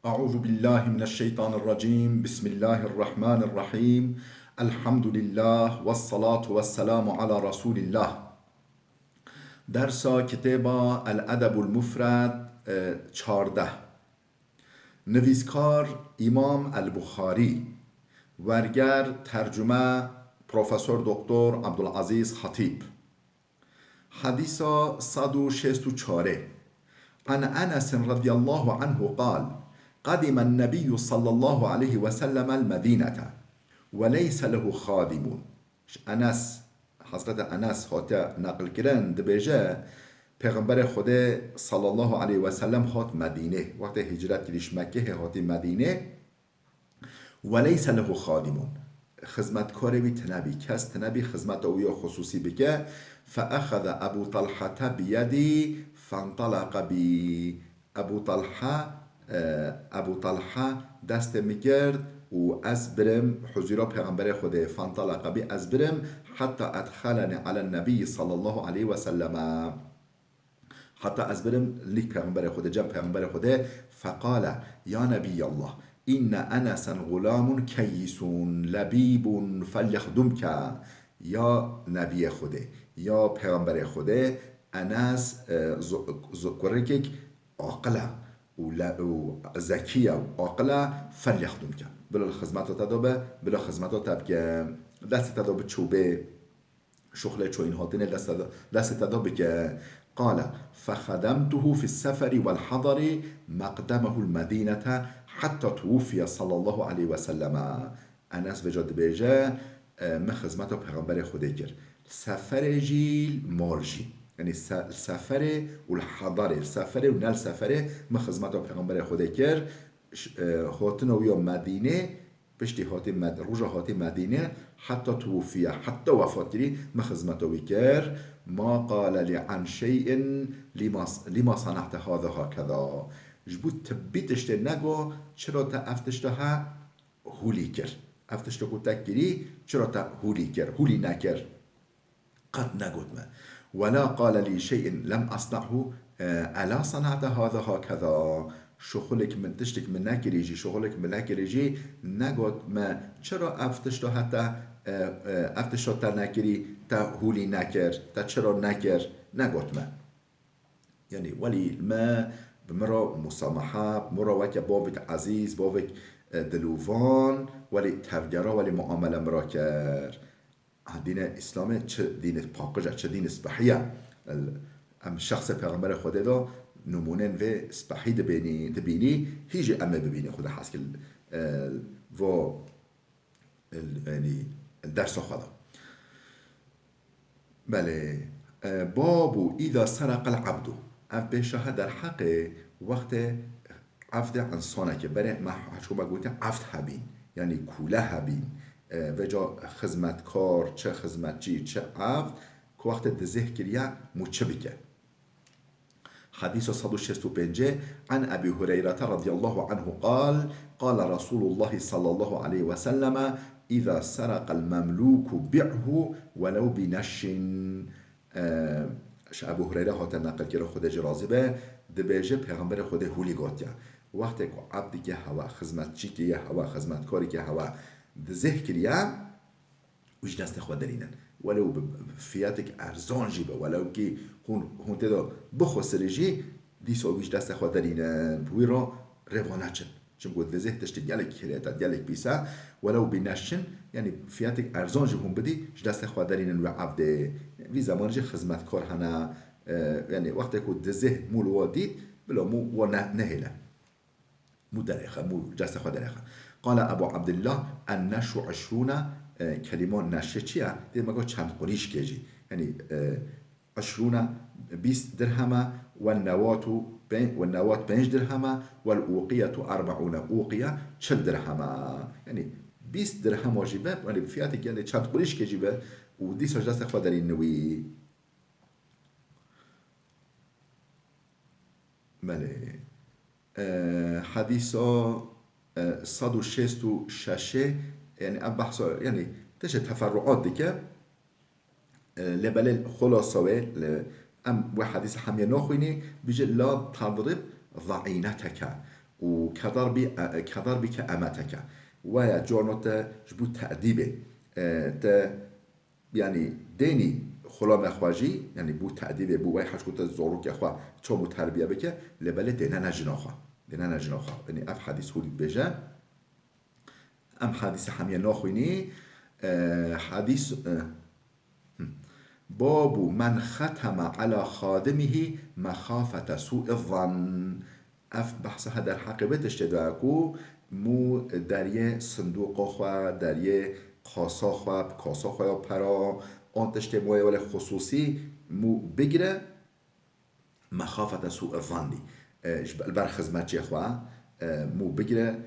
أعوذ بالله من الشيطان الرجيم بسم الله الرحمن الرحيم الحمد لله والصلاة والسلام على رسول الله. درس کتاب الادب المفرد 14. نویسکار امام البخاری، ورگر ترجمه پروفسور دکتر عبدالعزیز خطیب. حدیث 164 عن انس رضی الله عنه قال قدم النبي صلى الله عليه وسلم المدينة وليس له خادم. انس، حضرت انس هات نقل کردن دبیجه پیغمبر خدا صلی الله علیه و سلم هات مدینه، وقت هجرت کردش مکه هات مدینه. وليس له خادم، خدمتکار بی تنبی، کس تنبی خدمت او یا خصوصی بکه. فاخذ ابو طلحه بیدی فانطلق بی. ابو طلحه دست میگرد و از برم حضور پیغمبر خدا. فانطلق بی، از برم حتی ادخلني على النبي صلی الله علیه و سلم، حتی از برم لیک پیغمبر خدا، جمع پیغمبر خدا. فقال یا نبی الله این انسا غلام کیس لبیب فلیخدمک. یا نبی خدا، یا پیغمبر خدا، انس زکرک عاقله و ذکیه و عاقله. فلیخدمک، بلا خدمت تدابه، بلا خدمت تبکه، دست تدابه چوبه شغل چو این هاتین دست تدابه که. قال فخدمته في السفر والحضر مقدمه المدينة حتى توفي صلى الله عليه وسلم. انس وجاد بیجه من خدمت پیغمبر خدا کرد، سفر جیل مال جی، یعنی سفر و الحضر، سفر و نل سفر من خدمت پیغمبر خدا کرد. هاتن و یا مدینه پشتی هاتی روژا هاتی مدینه حتی توفیه، حتی وفات کری من خدمت وی کرد. ما قال لی عن شیء لما صنعت هذا هكذا. جبود تبیتشت نگو چرا تا افتشته ها هولی کرد، افتشته کو تکری چرا تا هولی کرد، هولی نکرد، قد نگود من. ولا قال لي شيء لم أصنعه ألا صنعت هذا هكذا. شغلك من تشتك من نکریجی، شغلك من نکریجی نگود ما چرا افتشتا حتی افتشتا تا نکری تا هولی نکر، تا چرا نکر نگود ما. یعنی ولی ما بمرا مسامحه، مرا وک بابک عزیز، بابک دلوان، ولی تفگرا ولی معامله مرا کر. دین اسلام چه دین پاکجه، چه دین اسبحیه. ام شخص پیغمبر خدا دا نمونه و اسبحی دبینی هیچ امه ببینی خدا حس که و یعنی درس خدا. بله. بابو اذا سرق العبد، اف بشه در حق وقت عفت انسانه که برای محشوبه گوته عفت هبین، یعنی کوله هبین و جا خدمتکار چه خدمتچی چه عفت که وقت دزه کریه موچه بکه. حديث 165 عن أبي هريرة رضي الله عنه قال قال رسول الله صلى الله عليه وسلم إذا سرق المملوك بعه ولو بنش. ابو هريرة هاتا نقل كرا خدا جرازبه دبيجه پیغمبر خدا هولی گوتیا وقتی که عبدی که هوا خدمتچی که هوا خدمتکاری که هوا دزه کریه وش دست خود درینن، ولو فیاتک ارزان جیبه، ولو که هون تدا بخوصره جی دیسا وش دست خود درینن وی را روانه چن چون گود وزه تشتی گلک کریتا گلک بیسا ولو بینشن، یعنی فیاتک ارزان جی هم بدی وش دست خود درینن و عبده وی زمان جی خدمتکار هنه، یعنی وقتی که دزه مول وادید بلا مو و نهله مو درخه مو دست خود درخه. قال ابو عبد الله النشو 20 کلمه نشه چیه؟ دید مگه چند قریش کجی، یعنی 20 درهمه و النوات 5 درهمه و الاوقیه 40 اوقیه 40 درهمه، یعنی 20 درهم واجبه، ولی فیاتی که چند قریش کجی به و دیسا دست خود در این نوی. بله. حدیث 166 يعني بحث يعني تجد تفرعات ديك لبل خلاصة ام واحد حديث حمية ناخويني بيجي لا تضرب ضعينتك و كضربك أمتك ويا جونت جبو تأديبه يعني ديني خلام اخواجی یعنی بو تعدیب بو وای حش كنت زورو که اخوا چو مو تربیه بکه لبله دینا نجناخا یعنی اف حدیث هولید بجا ام حدیث همیه ناخوینی حدیث باب من ختم على خادمه مخافة سوء الظن اف بحثها در حقیقتش تداکو مو در یه صندوق خوا در یه کاسا خوا یا پرا آن تشت موی ولی خصوصی مو بگیره مخافت سوء الظنی بر خدمتچی خوا مو بگیره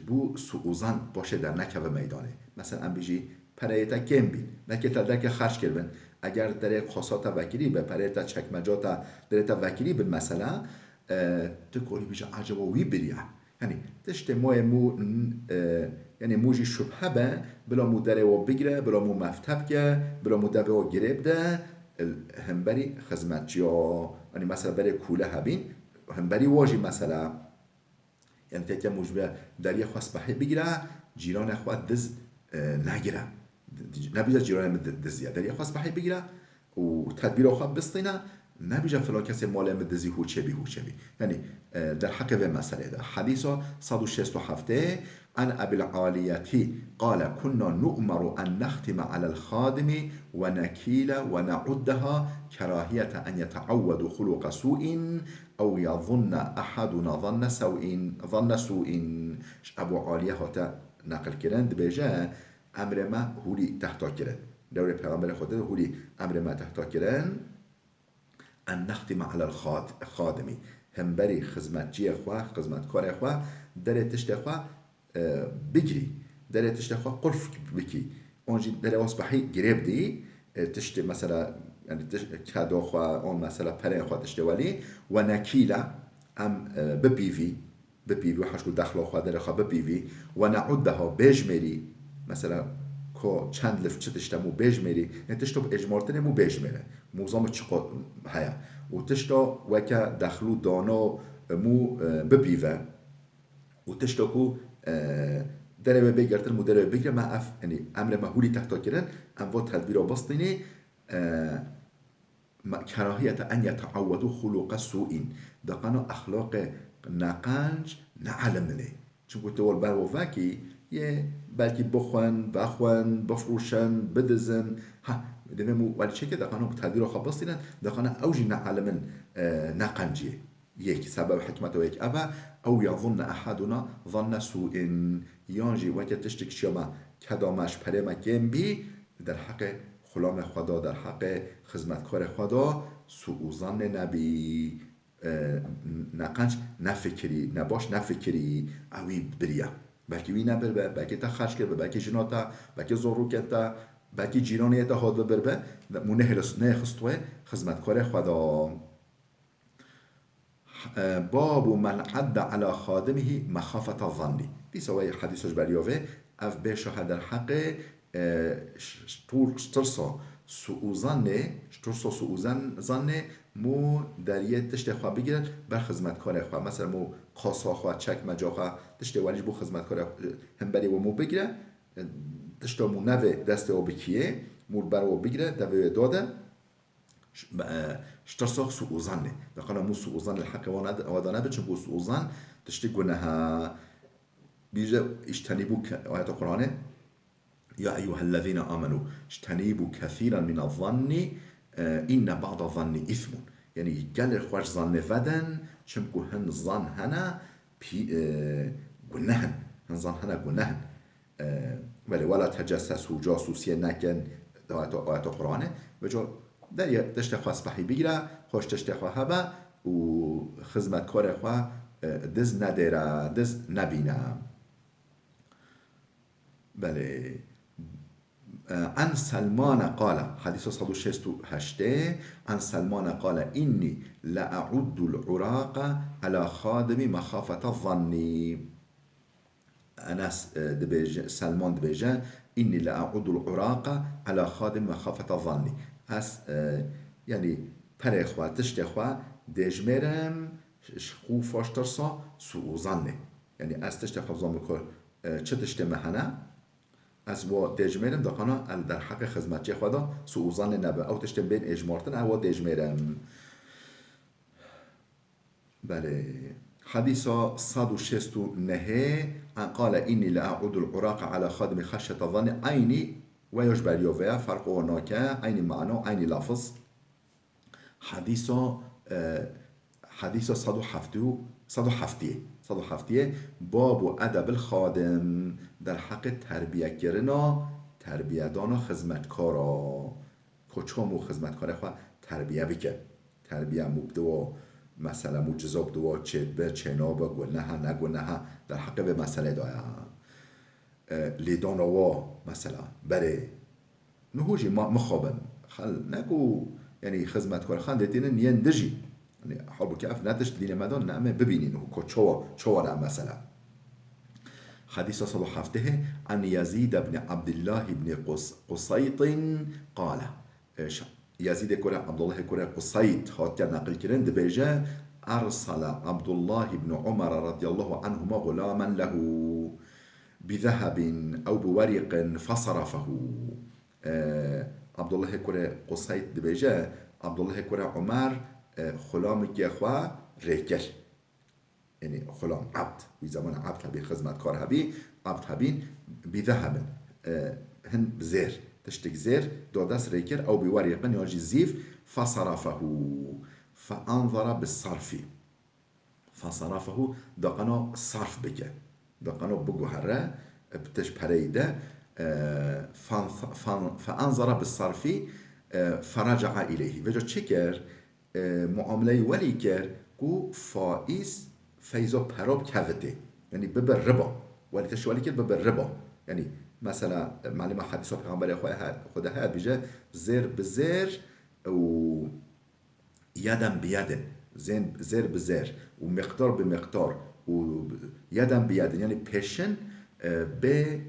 بو سوء ظن باشه در نکه و میدانه مثلا ام بیجی پرایتا کم بین نکه تا درک خرج کردن اگر در خاصات وکیلی به پرایتا چکمجاتا درتا وکیلی به مثلا تو کولی بیجا عجبا وی بریه یعنی تشت موی مو یعنی موجی شبهه به بلا مو داره و بگیره بلا مو مفتب که بلا مو داره و گریب ده هم بری خدمتچی ها یعنی مثلا بری کوله هبین هم بری واجی مثلا یعنی تکه موجبه در یه خواست بحی بگیره جیران خواهد دز نگیره نبیجه جیران دزیه در یه خواست بحی بگیره و تدبیر خواهد بستینه نبیجه فلان کسی مال مدزی هو چه بی یعنی در حق و مسئله ده حدیث 167 عن ابي العالية قال كنا نؤمر أن نختم على الخادم ونكيل ونعدها كراهية أن يتعود خلق سوء أو يظن أحدنا ظن سوء ابو عالية هاتا نقل كرند بجا امر ما هولي تحتا كرن دور پیغمبر خود هولي امر ما تحتا كرن ان نختم على الخادمی هم بری خدمتچی خواه خدمتکار خواه در تشت خواه بگیری در تشت خواه قرف بکی اونجی در اصبحی گریب دی تشت مثلا يعني كادو خواه اون مثلا پره خواه تشت ولی و نکیلا ام ببیوی و حشکو دخل خواه در خواه ببیوی و نعدها بجمری مثلا که چند لفت چه تشتمو بجمری يعني تشتو اجمارتنه مو بجمره موزام چقا هيا وتشتا وكا دخلو دانا مو ببيفا وتشتا كو دربه بگرتن مو دربه بگره ما اف يعني امر مهولي تحتا كرن ام و تدبير بسطيني كراهية ان يتعودوا خلق سوء دقنا اخلاق نقنج نعلمنه چون قلت اول بر وفاكي یه بلکه بخوان بفروشن بدزن ها دمو ولی چه که دقیقا تدبیر خواب بستینن دقیقا اوجی نعلمن نقنجیه یک سبب حکمت و یک ابا او یظن احدنا ظن سوء یانجی وقت تشتک شما کدامش پرما گم بی در حق خلام خدا در حق خدمتکار خدا سوء ظن نبی نقنج نفکری نباش نفکری اوی بریه بلکه وی نبر بلکه تا خرج کرد بلکه جناتا بلکه زورو کتا بلکه جیرانی تا هاد بر مو نه خستوه خدمتکار خدا باب من عد على خادمه مخافة الظن دي سوای حدیثش بریاوه اف به شهر در حق شترسا سوء ظن مو در یه تشت خواه بگیرن بر خدمتکار خواه مثلا مو قاسا خواه چک مجا خواه تشت ولیش بو خدمتکار هم بری و مو بگیره تشت مو نوه دست او بکیه مو بر او بگیره دوه داده شترسا سوء ظنه بقینا مو سوء ظن الحق وادانه بچن بو سوء ظن تشت گناها بیجه اجتنبو آیت قرآنه يا أيها الذين آمنوا اجتنبوا كثيرا من الظن إن بعض الظن إثم يعني قال خوش ظن ودن چمكو هن ظن هنا گنهن هن ظن هنا گنهن ولا تجسسوا جاسوسية نكن آيات قرآنه وجو در تشتخوا اسبحي بگیره خوش تشتخوا هبا و خدمتکار خواه دز نداره دز نبینه بله عن سلمان قال حديث 168 عن سلمان قال إني لأعد العراق على خادم مخافة الظن أنس سلمان دبيجا إني لأعد العراق على خادم مخافة الظن يعني پرخوا تشتخوا دجمرم خو فاشترسا سوء ظنه يعني از تشت خبزان بکر چه تشت مهنه از و دجمرم دقنا در حق خدمتچی خدا سوء ظن نبه او تشت بین اجمارتن او دجمرم. بله حديث 169 قال إني لا أعود العراق على خادم خشية الظن عيني ويجبر يوفيا فرق هناك عيني معنى عيني لفظ. حديث حديث 170 باب ادب الخادم در حق تربیه کردن تربیه دان خدمتکارا کچامو خدمتکار خو تربیه بکه تربیه مبدو مثلا مجزاب دوا چه به چناب گناه نگناه در حق به مسئله دایا لیدانوا مثلا بره نهوجی ما مخابن خل نگو يعني خدمتکار خان دتين يندجي يعني حب كيف نتش دين مدان نعمه ببینین و چوا نعم مثلا. حديث صباح حفته عن يزيد بن عبد الله بن قصيط قال يزيد كره عبد الله كره قصيط هات نقل كرن دبيجا أرسل عبد الله بن عمر رضي الله عنهما غلاما له بذهب أو بورق فصرفه. عبد الله كره قصيط دبيجا عبد الله كره عمر خلام كيخوا ريكر يعني خلام عبد في زمان عبد هبي خدمت كار هبي عبد هبين بذهب هن بزير تشتك زير دوداس ريكر او بورق ياجي زيف فصرفه فانظر بالصرف فصرفه دقنا صرف بك دقنا بقو هره بتش بريده فانظر بالصرف فرجع اليه وجا چكر معامله ولی کرد گو فائز فیضا پراب کفته یعنی ببر ربا ولی تشوالی کرد ببر ربا یعنی مثلا معلم حدیث پیغمبر خدا هست بیجه زر بزر و یدم بیدن زر بزر و مقدار به مقدار و یدم بیدن یعنی پیشن به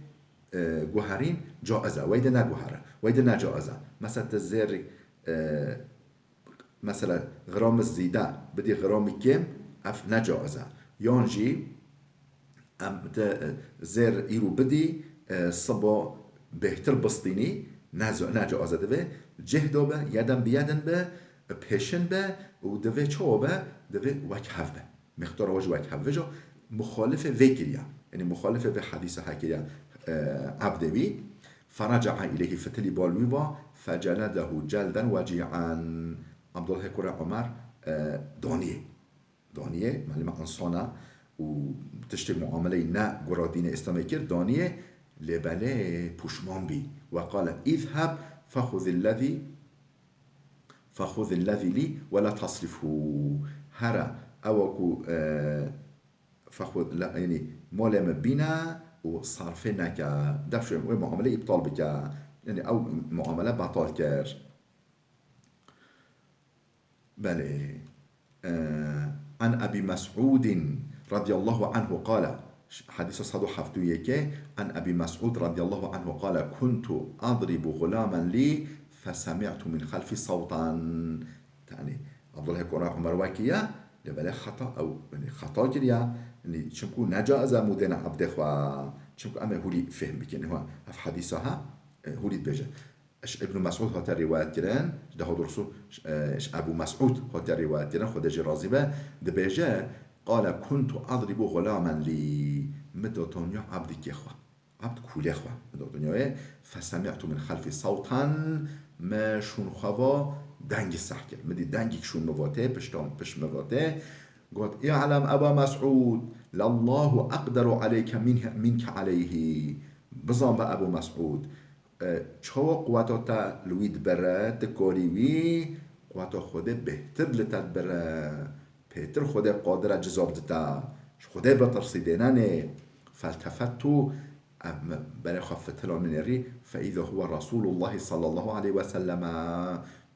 گوهرین جائزه ویده نگوهره ویده نجائزه مثلا زر مثلا غرام زیده بدی غرام کم اف نجازه یانجی ام زر ایرو بدی صبا بهتر بستینی نجازه دوه جهدو به یدن بیدن به پیشن به و دوه چو به دوه وکهف به مقدار واج وکهف جو مخالف وکریا یعنی مخالف به حدیث حکریا عبدوی فرجع الیه فتلی بالوی و فجلده جلدا وجیعا. عبد الله كره عمر دانیه معلم انسانه و تشت معامله نه گرادین اسلامی کرد دانیه لبله پشمان بی و قال اذهب فخذ الذي لي ولا تصرفه هر اوكو فخذ لا يعني مال بينا وصرفه نكا دفش معامله ابطال بك يعني او معامله بطال كر. بله عن أبي مسعود رضي الله عنه قال حديث صدو حفتويك عن أبي مسعود رضي الله عنه قال كنت أضرب غلاما لي فسمعت من خلفي صوتا يعني عبد الله كورا عمر واكيا لبلا خطأ أو يعني خطأ كريا يعني شمكو نجازة مدين عبد خوا شمكو أما هولي فهم بكين هو في حديثها هولي بيجا ابن مسعود هات رواية كران ده هو درسو أبو مسعود هات رواية كران خد جي رازبة ده بيجا قال كنت أضرب غلاما لي مدوتونيا عبد كيخوا عبد كولي خوا مدوتونيا فسمعت من خلفي صوتا ما شون خوا دنگ سحكر مدي دنگك شون مواته پش مواته قلت اعلم أبا مسعود لله أقدر عليك منك عليه بزام أبو مسعود چه قوتا تا لوید بره تکاریوی قوتا خوده بهتر لتت بره بهتر خوده قادر جزاب دتا خوده بترسیدنانه فالتفتو برای خفتلا منری فإذا هو رسول الله صلى الله عليه وسلم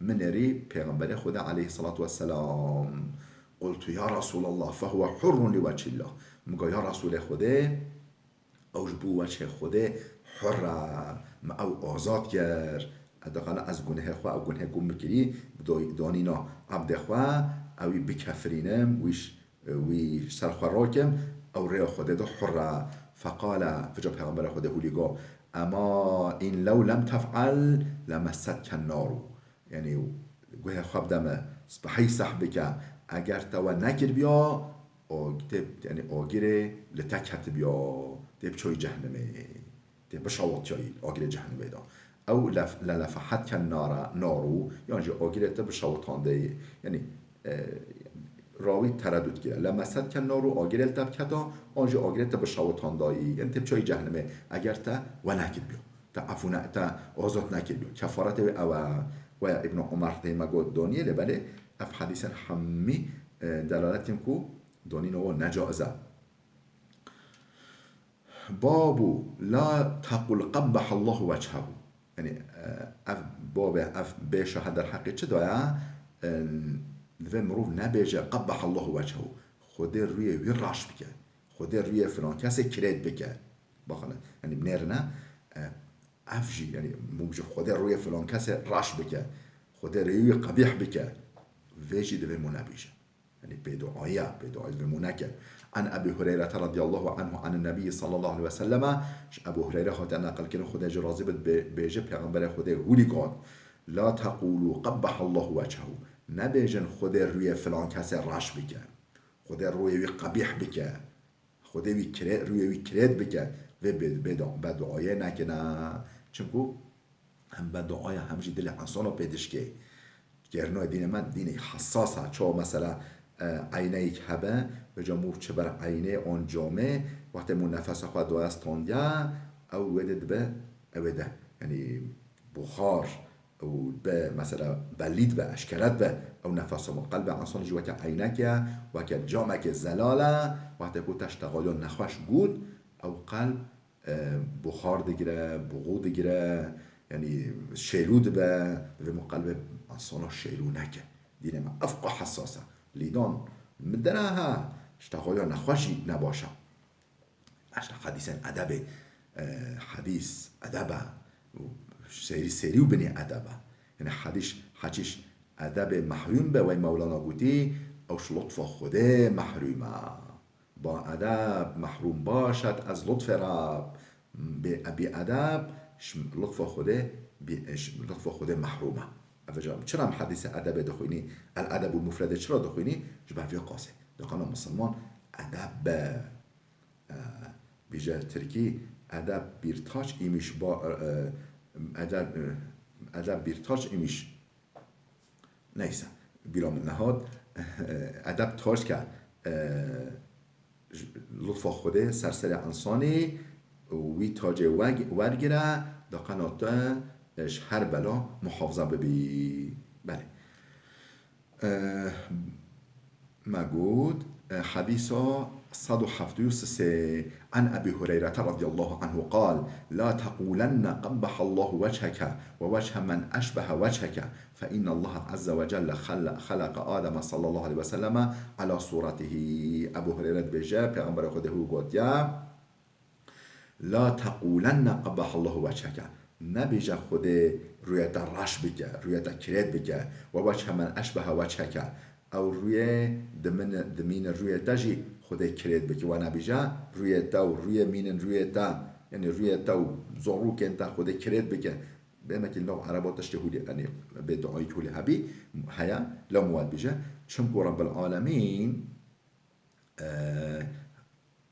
منری پیغمبر خدا عليه الصلاة والسلام. قلت يا رسول الله فهو حر لوجه الله مگا یا رسول خوده اوش بو وجه خوده حر ما او آزاد کرد ادقالا از گناه خواه او گناه گم بکری دانینا عبد خواه اوی بکفرینم ویش وی سرخوراکم او ریا خود دو حره فقال فجا پیغمبر خود هولی گو اما این لو لم تفعل لمست النار یعنی گوه خواب دمه سبحی صحبه که اگر تو نکر بیا یعنی آگیره لتکت بیا تب چوی جهنمه تب بشاوت چوی آگیره جهنمه دا او للفحت کن نارو یعنی آگیره تب بشاوتان ده یعنی راوی تردد گیره لمست کن نارو آگیره تب کتا آنجا آگیره تب بشاوتان دایی یعنی تب چوی جهنمه اگر تا و نکر بیا تا عفو تا آزاد نکر بیا کفارت او و ابن عمر تیما گود دانیه لبله اف حدیث حمی دلالتیم کو دونين هو نجازة باب لا تقل قبح الله وجهه يعني اف باب اف بيش هذا الحقيقة چه دايا ذا مروف نبيجه قبح الله وجهه خده روی وی راش بکه خده روی فلان کسی کرید بکه بخونه یعنی بنرنا افجی یعنی موجه خده روی فلان کسی راش بکه خده روی قبیح بکه ویجی دوی منبیجه يعني بدعاية بمناكة عن أبي هريرة رضي الله عنه عن النبي صلى الله عليه وسلم أبو هريرة خد نقل كنا خدا جرازي بيجي پیغمبر خدا هولي قاد لا تقولوا قبح الله وجهه نبيجن خدا روي فلان كسي راش بك خدا روي قبيح بك خدا روي كريد بك و بدعاية نكنا چنكو هم بدعاية همجي دل انسانو پیدش که گرنو دین من دین حساسه چو مثلا عینه یک هبه به جامو چه بر عینه آن جامعه وقتی من نفس خود دو استاندیا او ودد به اوده یعنی بخار او به مثلا بلید به اشکرت به او نفس من قلب انسان جو که عینه که و که جامعه که زلاله وقتی کو تشتغال نخوش گود او قلب بخار دگیره بغو دگیره یعنی شیلود به قلب انسان شیلو نکه دین ما افقه حساسه لیدان مدنها اشتغالی نخوشی نباشه اشتا حدیث ادب حدیث ادب سری و بنی ادب یعنی حدیث ادب محروم به و مولانا گوتی اوش لطف خوده محرومه با ادب محروم باشد از لطف رب بی ادب لطف خوده محرومه چرا هم حدیث ادب دخوینی الادب المفرد چرا دخوینی جبه فی قاسه دقانا مسلمان ادب بیجه ترکی ادب بیرتاج ایمیش با ادب بیرتاج ایمیش نیسه بیرام نهاد ادب تاج که لطف خوده سرسر انسانی وی تاج ورگیره دقانا تا هر بلا محافظه ببی بله مجود حديثا 173 عن أبي هريرة رضي الله عنه قال لا تقولن قبح الله وجهك ووجه من أشبه وجهك فإن الله عز وجل خلق آدم صلى الله عليه وسلم على صورته أبو هريرة بجا پیغمبر خود هو گفت لا تقولن قبح الله وجهك نبیجه خود رویت راش بکه رویت کرید بکه و وجه من اشبه وجهک او روی دمین رویت جی خود کرید بکه و نبیجه رویت و روی مین رویت یعنی رویت و زورو که انت خود کرید بکه بما که لو عربات تشتهولي يعني بدعاية هولي هبي هيا لو مواد بيجا شنكو رب العالمين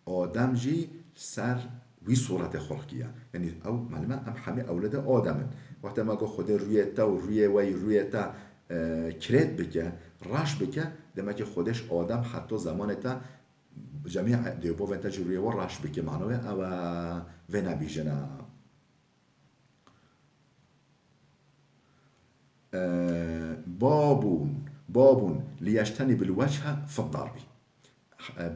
آدم جي سر وی صورت خلقیه یعنی او معلومه هم همه اولاد آدمن وقتی ما گو خود روی تا و روی تا کرد بکه راش بکه دمه که خودش آدم حتی زمان تا جميع دیوبا و انتاج روی و راش بکه معنوه او و نبیجنه بابون لیشتنی بالوجه فالضربی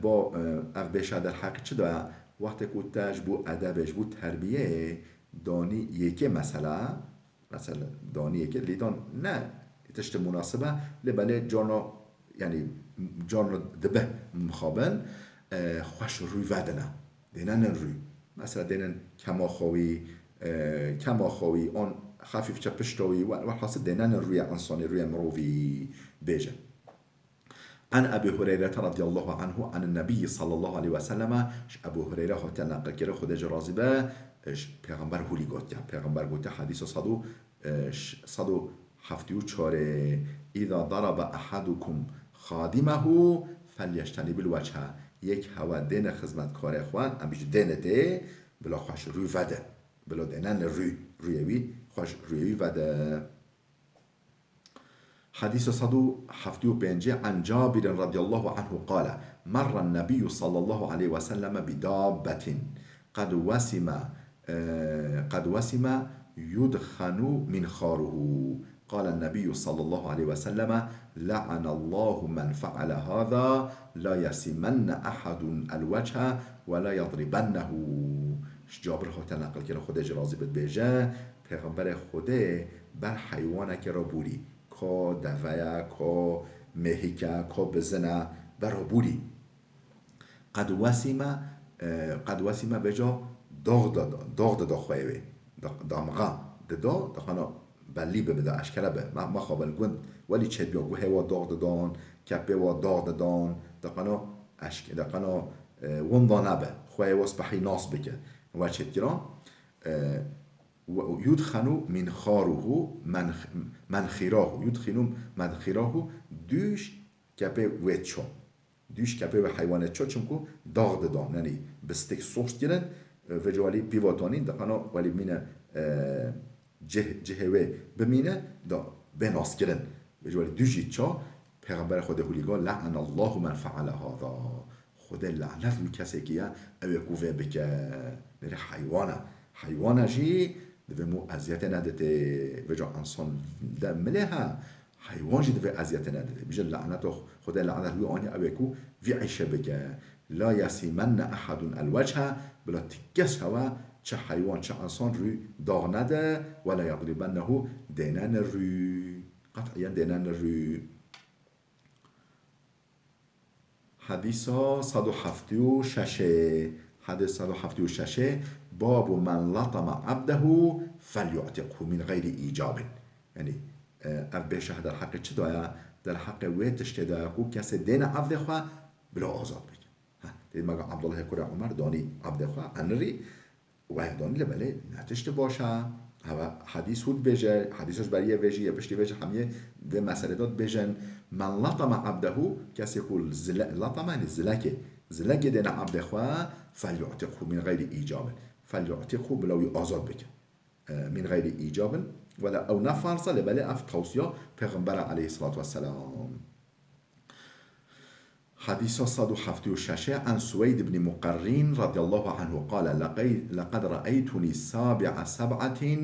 با اغبیشه در حق چه داره وقتی که تاج بو ادبش بو تربیه دانی یکی مثلا دانی یکی لیدان نه تشت مناسبه لبله جانا یعنی جانا دبه مخابن خوش روی ودنه دینن روی مثلا دینن کماخوی آن خفیف چه پشتوی و حاصل دینن روی انسانی روی مروی بیجه عن ابي هريره رضی الله عنه عن النبي صلی الله علیه و سلم. ابو هريره هات نقل کرده خود راضی به پیغمبر هولی گفت. پیغمبر گفت حدیث 174 اذا ضرب احدكم خادمه فلیجتنب الوجه. یک هوا دین خدمتکار خوان ام بیش دینته بلا خوش روی وده بلا دینن رویوی خوش رویوی وده. حديث 175 عن جابر رضي الله عنه قال مر النبي صلى الله عليه وسلم بدابة قد وسم يدخن منخاره. قال النبي صلى الله عليه وسلم لعن الله من فعل هذا لا يسمن أحد الوجه ولا يضربنه. جابر هاتا نقل که خود اجرازی بد بیجه پیغمبر خوده بر حیوانه که را بوری کا دویا کا مهیکه کا بزنه برا بوری قد وسیمه بجا داغ دا خویوه دامغا دا خانا بلی ببدا اشکره به ما خوابن گوند ولی چه بیا گوه هوا داغ دادان کپه و داغ دادان دا خانا وندانه به خواه واسبحی ناس بکه و چه تیران یدخنو منخیراه دوش کپه ویتشو دوش کپه و حیوانت چو چونکو داغ دادان یعنی بستک سوشت گیرن و جوالی پیواتانین دقنا ولی مینه جهوه بمینه دا بناس گیرن و جوالی دوشی چا پیغمبر خود هولیگا لعن الله من فعل هذا. خود لعنت رو کسی که اوه کوفه بکه نره حیوانه جی دوی مو اذیت ندته و جا انسان ده ملها حیوان جی دوی اذیت ندته بیجه لعنت خود لعنت روی آنی اوه کو وی عیشه بکه لا یسیمن احد الوجه بلا تکس هوا چه حیوان چه انسان روی داغ نده ولا یضربنه دینن روی قطعا دینن روی. حدیث 176 باب من لطم عبده فلیعتقه من غیر ایجاب. یعنی به شهر در حق چه دایا در حق ویتش دایا کو کسی دین عبد خواه بلا آزاد بگه. دید مگه عبدالله کره عمر دانی عبد خواه انری و دانی لبله نتشت باشه و حدیث هود بجه حدیثش برای وجه یا پشتی وجه همیه به مسئله داد بجن من لطم عبده کسی کل لطم یعنی زلک دین عبد خواه فلیعتقه من غیر ایجاب فلیعتقه بلاوی آزاد بکن من غیر ایجاب ولا او نفرصه لبله اف توصیه پیغمبر علیه الصلاة والسلام. حديث 176 عن سويد بن مقرين رضي الله عنه قال لقد رأيتني سابع سبعة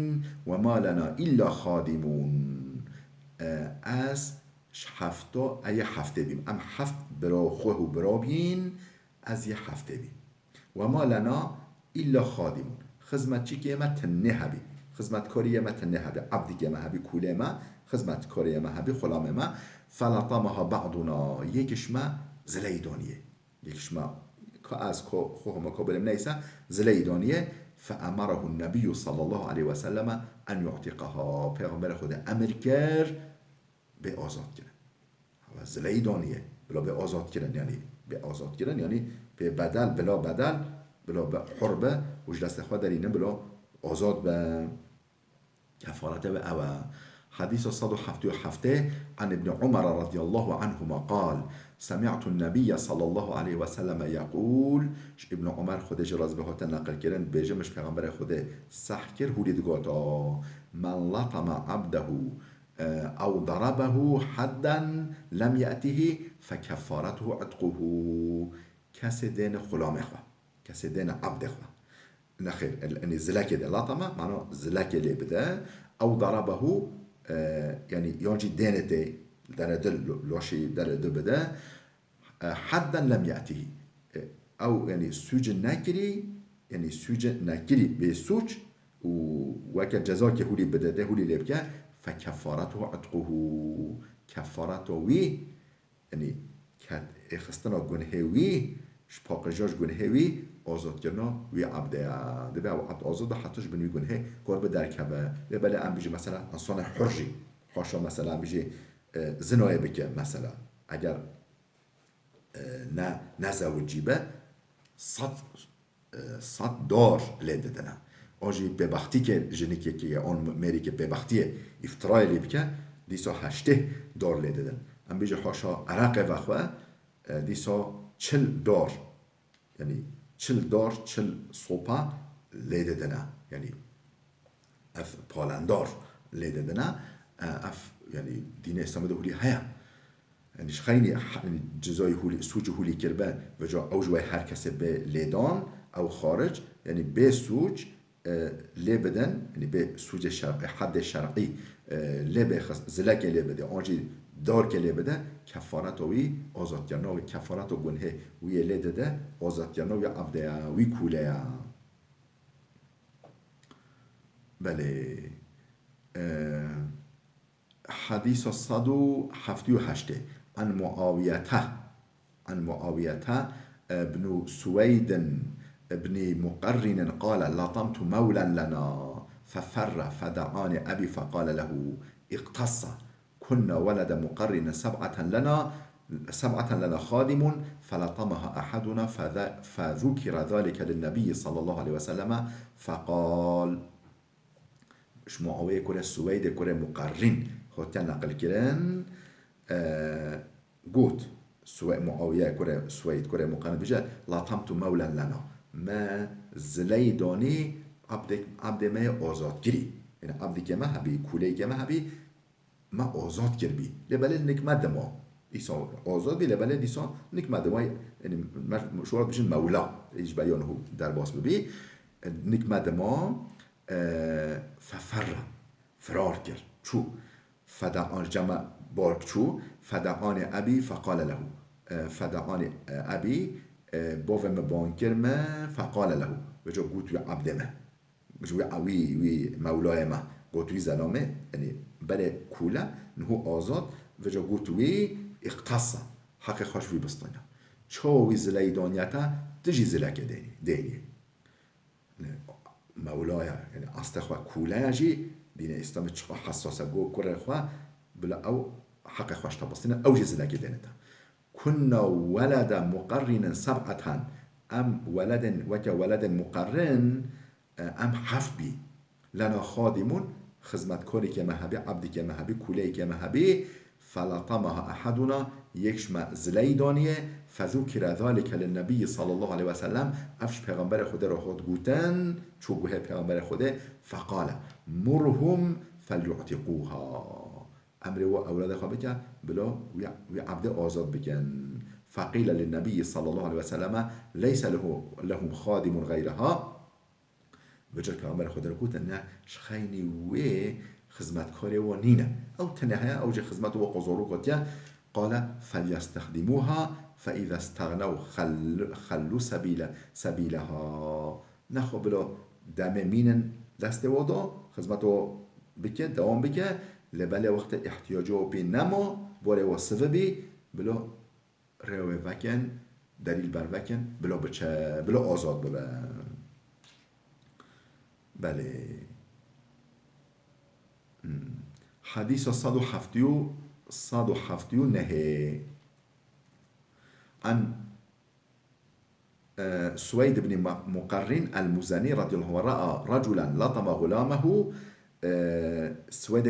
وما لنا إلا خادمون. از هفته ای هفته بیم ام هفت برا خوه و برا بین از یه هفته بیم و ما لنا الا خادمون خدمتچی که ما تنه هبی خدمتکاری ما تنه هبی عبدی که ما هبی کوله ما خدمتکاری ما هبی غلام ما فلطمها بعضنا یکش ما زلیدانیه یکش ما که از خوه مقابل نیسه زلیدانیه فامره النبي صلى الله عليه وسلم ان يعتقها. پیغمبر خود امر کرد به آزاد کردن و زلیدانیه بلا به آزاد کردن یعنی به بدل بلا به حربه وش دست خواه درینه بلا آزاد به کفارت به او. حديث 177 عن ابن عمر رضي الله عنهما قال سمعت النبي صلى الله عليه وسلم يقول. ابن عمر خودش راز به هات نقل کردن بیجمش پیغمبر خود صح کرد هولید گاتا من لطم عبده او ضربه حدا لم يأته فكفارته عتقه. کسی دین غلام خواه کسی دین عبد خواه نخیر یعنی زلک ده لطمه معنی زلک لی بده او ضربه یعنی یانجی دینته در دل لاشی در دل بده حدا لم يأته او یعنی سوج نگیری به سوج و که جزا که هولی بده ده هولی لی بکه فكفارته عتقه كفارته وی یعنی اخستنا گنه وی شپاقجاش گنه وی آزاد کردن وی عبده دبی او عبد آزاد حتیش بنوی گنه کار به درکبه بله ام بیجی مثلا انسان حرجی حاشا مثلا بیجی زنای بکه مثلا اگر نه زوجی به صد دار لیده دنه آجی ببختی که جنی که اون میری که ببختی افترای لی بکه دیسا 8 دار لیده دن ام بیجه حاشا عرق وخواه دیسا 40 دار یعنی 40 دار 40 صوپا لیده دنه یعنی اف پالندار لیده دنه اف یعنی دین اسلام ده هولی هیا یعنی خیلی جزای هولی سوج هولی کربه و جا اوجوه هر کسی به لیدان او خارج یعنی به سوج لی بدن یعنی به سوج شرقی حد شرقی لی بخص زلک لی بده آنجی دار که لی بده کفارت وی آزاد کردن و کفارت و گنه وی لی داده آزاد کردن و عبده وی کوله بله حديث 178 عن معاوية بن سويد بن مقرن قال لطمت مولا لنا ففر فدعاني أبي فقال له اقتص كنا ولد مقرن سبعة لنا خادم فلطمها أحدنا فذكر ذلك للنبي صلى الله عليه وسلم فقال مش معاوية كره سويد كره مقرن خودتن نقل کرن قوت معاوية كره سويد كره مقرن بجا لطمت مولا لنا ما زليداني عبد ما آزاد گری یعنی عبدی که ما هبی کولی که ما هبی ما آزاد گر بی لبله نکمد ما ایسا آزاد بی لبله دیسا نکمد ما یعنی شورات بشن مولا ایش بیانه در باس ببی نکمد ما فرار کرد چو فدعان جمع بارک چو فدعان ابی فقال له فدعان ابی بوم بانکر ما فقال له وجا قوت عبد ما وجا وی مولای ما قوت وی زنامه یعنی بله کوله نهو آزاد وجا قوت وی اقتصا حق خوش وی بستانه چو وی زلی دانیتا تجی زلک دینی مولای یعنی اصل خواه کوله جی دین اسلام چقدر حساسه گو کره خواه بلا او حق خوش تبستینه او جزی لگی دینتا كنا ولد مقرن سبعة ام ولد مقرن ام حفت بی لنا خادمون خدمت کاری که مهبی عبدی که مهبی کوله که مهبی فلطمها احدنا یکشم زلی دانیه فذکر ذلك للنبی صلی الله علیه وسلم افش پیغمبر خدا را خود گوتن چوگوه پیغمبر خدا فقال مرهم فلیعتقوها امر و اولاد خواه بکن بلا وی عبد آزاد بکن فقیل للنبی صلی الله علیه وسلم لیس لهم خادم غیرها وجه پیغمبر خدا را گوتن نه شخینی وی خدمتکار و نینه او تنها او جه خدمت و قزارو قطیا قال فليستخدموها فاذا استغنوا خلوا سبيلها نخو بلا دم مینن دست ودا خدمت و بکن دوام بکن لبله وقت احتیاجو بی نما باره وصفه بی بلا روی وکن دلیل بر وکن بلا آزاد ببن بله حديث 179 عن سويد بن مقرن المزني رضي الله عنه رأى رجلا لطم غلامه سويد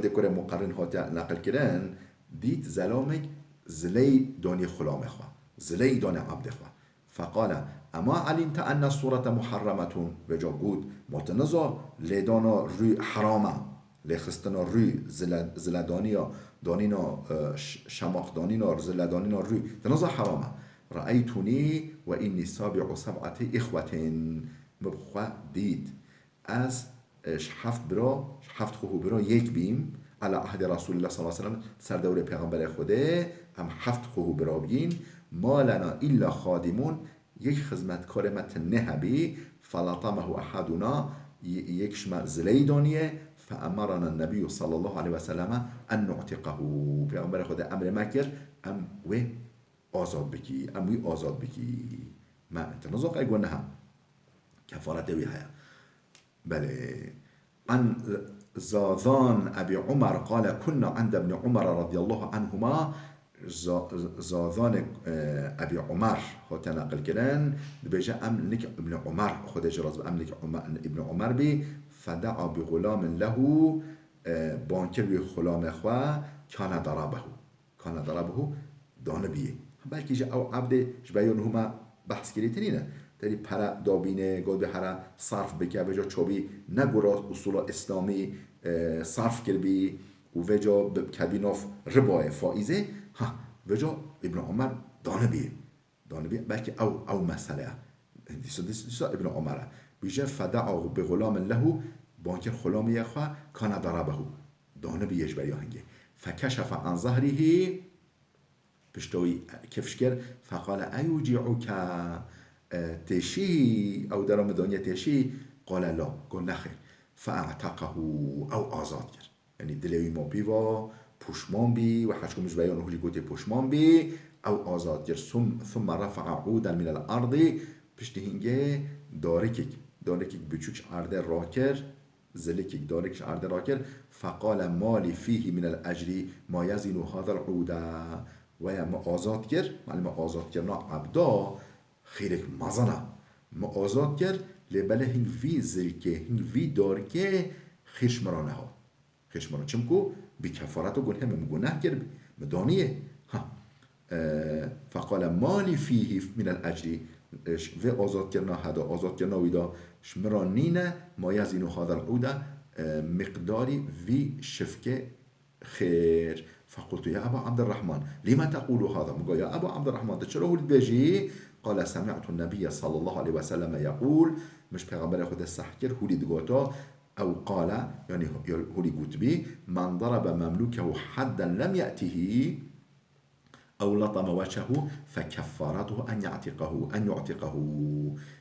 كره مقرن هاتا نقل كرن ديت زلامك زلي داني خلام خواه زلي داني عبد خواه فقال اما علمت ان الصورة محرمة وجا قود متنظر لدانا روی حرامه لخستنا روی زلدانیا دانینا شماخ دانینا زلدانینا روی تنظر حرامه رأيتني وإني سابع 7 إخوة مبخوة دید از هفت خوه برا یک بیم على عهد رسول الله صلی الله علیه وسلم سر دور پیغمبر خوده هم 7 خوه برا بین ما لنا الا خادمون یک خدمتکار متنه بی فلطمه احدنا یک شما زلیدانیه فامرنا النبي صلی الله علیه وسلم ان نعتقه پیغمبر خوده امر مکر ام وی آزاد بکی ما انت نزاق اگونه هم کفارت وی هیا بله عن زاذان ابي عمر قال كنا عند ابن عمر رضي الله عنهما زادان ابي عمر هات نقل کردن بيجا ام نك ابن عمر خود جراز ام نك ابن عمر بي فدعا بغلام له بانکر بی غلام خوا کان ضربه دانه بیه بلکه جا او عبد جبایون هما بحث کری تنینه تری پرا دابینه گود به هر صرف بکه بجا چوبی نگورا اصول اسلامی صرف کر بی و وجا کبیناف ربای فائزه ها وجا ابن عمر دانه بیه بلکه او مسئله دیسا ابن عمره بیجه فدعا به غلام له بانکر غلام یخوا کان ضربه دانه بیش بیا هنگه فکشف عن ظهره پشتوی کفش کرد فقال ایوجعک تشی او درام دنیا تشی قال لا قال نخیر فاعتقه او آزاد کرد یعنی دلوی ما بیوا پشمان بی و حشکمش بیان هولی گوتی پشمان بی او آزاد کرد ثم رفع عودا من الارض پشت هنگه دارکک بچوچ عرده را کرد زلكك داركش عرض راكر فقال مالي فيه من الأجر ما يزن هذا العود ويا ما آزاد كر معنی ما آزاد کرنا عبدا خیرک مزنه ما آزاد کر لبله هنگ وی زلکه هنگ وی دارکه خیش مرانه ها خیش مرانه چمکو بی کفارت و گنه گناه کر مدانیه ها فقال مالي فيه من الأجر و آزاد کرنا هدا آزاد کرنا ویدا شمرانینه ما یزینو هذا العود مقداری وی شفکه خیر فقلت يا أبا عبد الرحمن لما تقول هذا مقال يا أبا عبد الرحمن تشره البيجي قال سمعت النبي صلى الله عليه وسلم يقول مش پیغمبر خود السحكر هولي دقوتا أو قال يعني هولي قوت بي من ضرب مملوكه حدا لم يأته أو لطم وجهه فكفارته أن يعتقه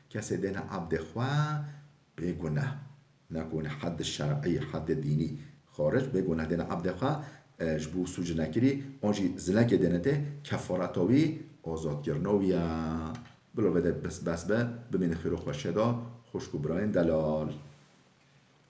کسی دین عبد خواه بگناه نکونه حد الشرعي حد الديني خارج بگناه دین عبد خواه جبو سوج نکری آنجی زلک دینته کفارتاوی آزاد کرناوی بلو بده بس به بمین خیرو خوشه دا خوشکو براین دلال